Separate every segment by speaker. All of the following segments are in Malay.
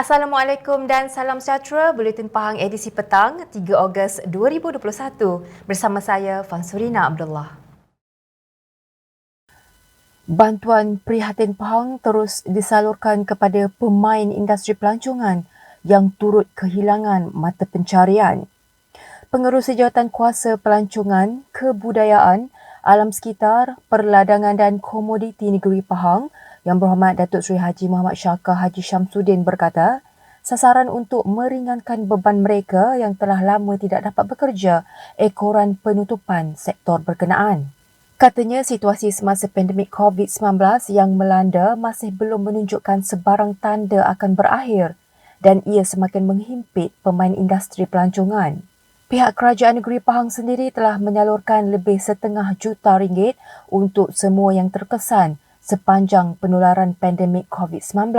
Speaker 1: Assalamualaikum dan salam sejahtera. Buletin Pahang edisi petang 3 Ogos 2021 bersama saya Fansurina Abdullah. Bantuan Prihatin Pahang terus disalurkan kepada pemain industri pelancongan yang turut kehilangan mata pencarian. Pengerusi Jawatankuasa Pelancongan, Kebudayaan, Alam Sekitar, Perladangan dan Komoditi Negeri Pahang Yang Berhormat Datuk Seri Haji Muhammad Syakar Haji Syamsuddin berkata, sasaran untuk meringankan beban mereka yang telah lama tidak dapat bekerja ekoran penutupan sektor berkenaan. Katanya situasi semasa pandemik COVID-19 yang melanda masih belum menunjukkan sebarang tanda akan berakhir dan ia semakin menghimpit pemain industri pelancongan. Pihak Kerajaan Negeri Pahang sendiri telah menyalurkan lebih RM1.5 juta untuk semua yang terkesan sepanjang penularan pandemik COVID-19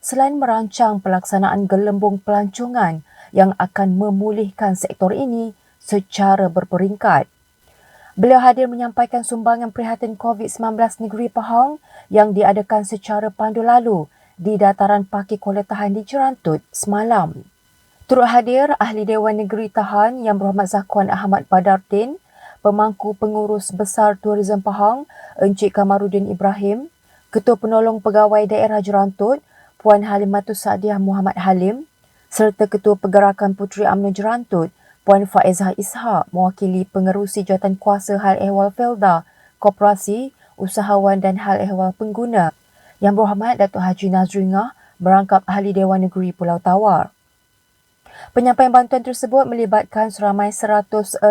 Speaker 1: selain merancang pelaksanaan gelembung pelancongan yang akan memulihkan sektor ini secara berperingkat. Beliau hadir menyampaikan sumbangan prihatin COVID-19 Negeri Pahang yang diadakan secara pandu lalu di Dataran Parkir Kuala Tahan di Jerantut semalam. Turut hadir Ahli Dewan Negeri Tahan Yang Berhormat Zakuan Ahmad Badardin, Pemangku Pengurus Besar Tourism Pahang Encik Kamarudin Ibrahim, Ketua Penolong Pegawai Daerah Jerantut Puan Halimatus Saadiah Muhammad Halim serta Ketua Pergerakan Puteri UMNO Jerantut Puan Faizah Ishak mewakili Pengerusi Jawatankuasa Hal Ehwal Felda, Koperasi, Usahawan dan Hal Ehwal Pengguna Yang Berhormat Datuk Haji Nazringah merangkap Ahli Dewan Negeri Pulau Tawar. Penyampaian bantuan tersebut melibatkan seramai 116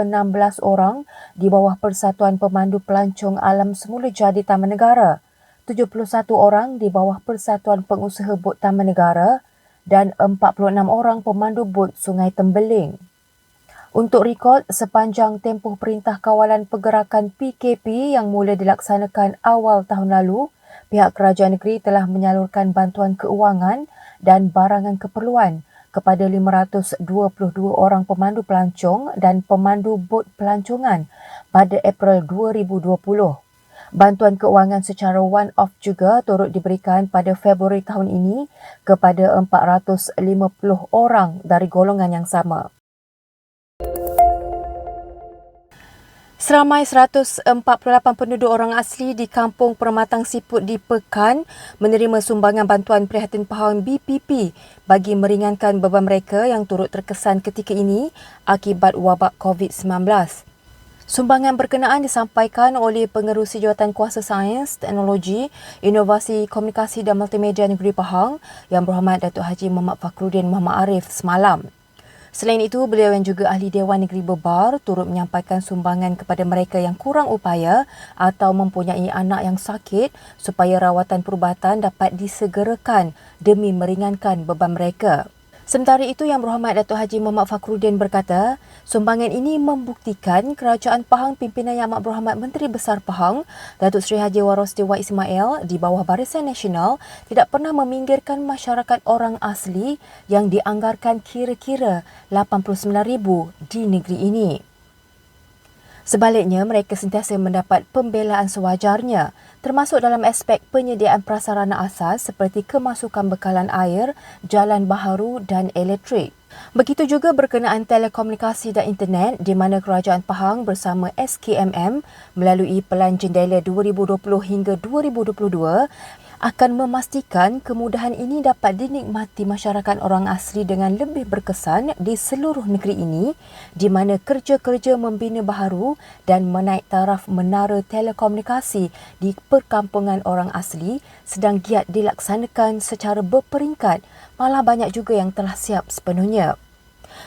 Speaker 1: orang di bawah Persatuan Pemandu Pelancong Alam Semula Jadi Taman Negara, 71 orang di bawah Persatuan Pengusaha Bot Taman Negara dan 46 orang pemandu bot Sungai Tembeling. Untuk rekod, sepanjang tempoh Perintah Kawalan Pergerakan PKP yang mula dilaksanakan awal tahun lalu, pihak kerajaan negeri telah menyalurkan bantuan keuangan dan barangan keperluan kepada 522 orang pemandu pelancong dan pemandu bot pelancongan pada April 2020. Bantuan keuangan secara one-off juga turut diberikan pada Februari tahun ini kepada 450 orang dari golongan yang sama. Seramai 148 penduduk orang asli di Kampung Permatang Siput di Pekan menerima sumbangan bantuan Prihatin Pahang BPP bagi meringankan beban mereka yang turut terkesan ketika ini akibat wabak COVID-19. Sumbangan berkenaan disampaikan oleh Pengerusi Jawatankuasa Sains, Teknologi, Inovasi Komunikasi dan Multimedia Negeri Pahang Yang Berhormat Datuk Haji Muhammad Fakhruddin Muhammad Arif semalam. Selain itu, beliau yang juga Ahli Dewan Negeri Bebar turut menyampaikan sumbangan kepada mereka yang kurang upaya atau mempunyai anak yang sakit supaya rawatan perubatan dapat disegerakan demi meringankan beban mereka. Sementara itu, Yang Berhormat Datuk Haji Muhammad Fakhruddin berkata, sumbangan ini membuktikan Kerajaan Pahang pimpinan Yang Amat Berhormat Menteri Besar Pahang, Datuk Seri Haji Waros Dewa Ismail di bawah Barisan Nasional tidak pernah meminggirkan masyarakat orang asli yang dianggarkan kira-kira 89,000 di negeri ini. Sebaliknya, mereka sentiasa mendapat pembelaan sewajarnya, termasuk dalam aspek penyediaan prasarana asas seperti kemasukan bekalan air, jalan baharu dan elektrik. Begitu juga berkenaan telekomunikasi dan internet di mana Kerajaan Pahang bersama SKMM melalui Pelan Jendela 2020 hingga 2022 akan memastikan kemudahan ini dapat dinikmati masyarakat orang asli dengan lebih berkesan di seluruh negeri ini di mana kerja-kerja membina baharu dan menaik taraf menara telekomunikasi di perkampungan orang asli sedang giat dilaksanakan secara berperingkat, malah banyak juga yang telah siap sepenuhnya.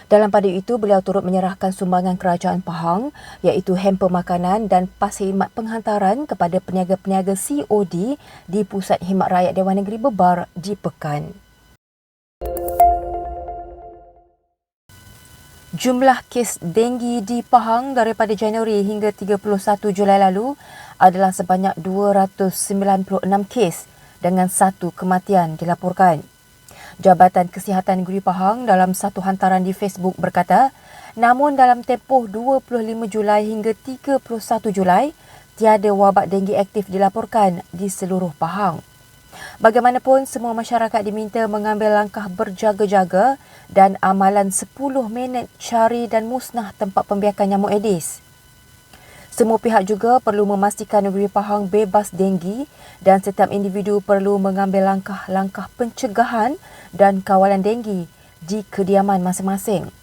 Speaker 1: Dalam pada itu, beliau turut menyerahkan sumbangan Kerajaan Pahang iaitu hamper makanan dan pas khidmat penghantaran kepada peniaga-peniaga COD di Pusat Khidmat Rakyat Dewan Negeri Bebar di Pekan. Jumlah kes denggi di Pahang daripada Januari hingga 31 Julai lalu adalah sebanyak 296 kes dengan 1 kematian dilaporkan. Jabatan Kesihatan Negeri Pahang dalam satu hantaran di Facebook berkata, namun dalam tempoh 25 Julai hingga 31 Julai, tiada wabak denggi aktif dilaporkan di seluruh Pahang. Bagaimanapun, semua masyarakat diminta mengambil langkah berjaga-jaga dan amalan 10 minit cari dan musnah tempat pembiakan nyamuk Aedes. Semua pihak juga perlu memastikan negeri Pahang bebas denggi dan setiap individu perlu mengambil langkah-langkah pencegahan dan kawalan denggi di kediaman masing-masing.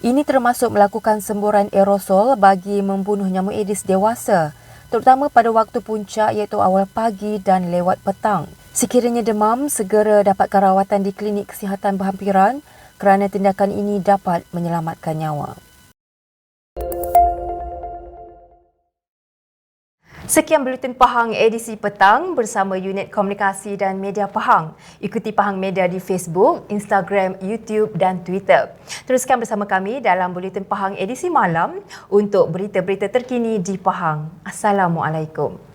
Speaker 1: Ini termasuk melakukan semburan aerosol bagi membunuh nyamuk Aedes dewasa, terutama pada waktu puncak iaitu awal pagi dan lewat petang. Sekiranya demam, segera dapatkan rawatan di klinik kesihatan berhampiran kerana tindakan ini dapat menyelamatkan nyawa. Sekian Buletin Pahang edisi petang bersama Unit Komunikasi dan Media Pahang. Ikuti Pahang Media di Facebook, Instagram, YouTube dan Twitter. Teruskan bersama kami dalam Buletin Pahang edisi malam untuk berita-berita terkini di Pahang. Assalamualaikum.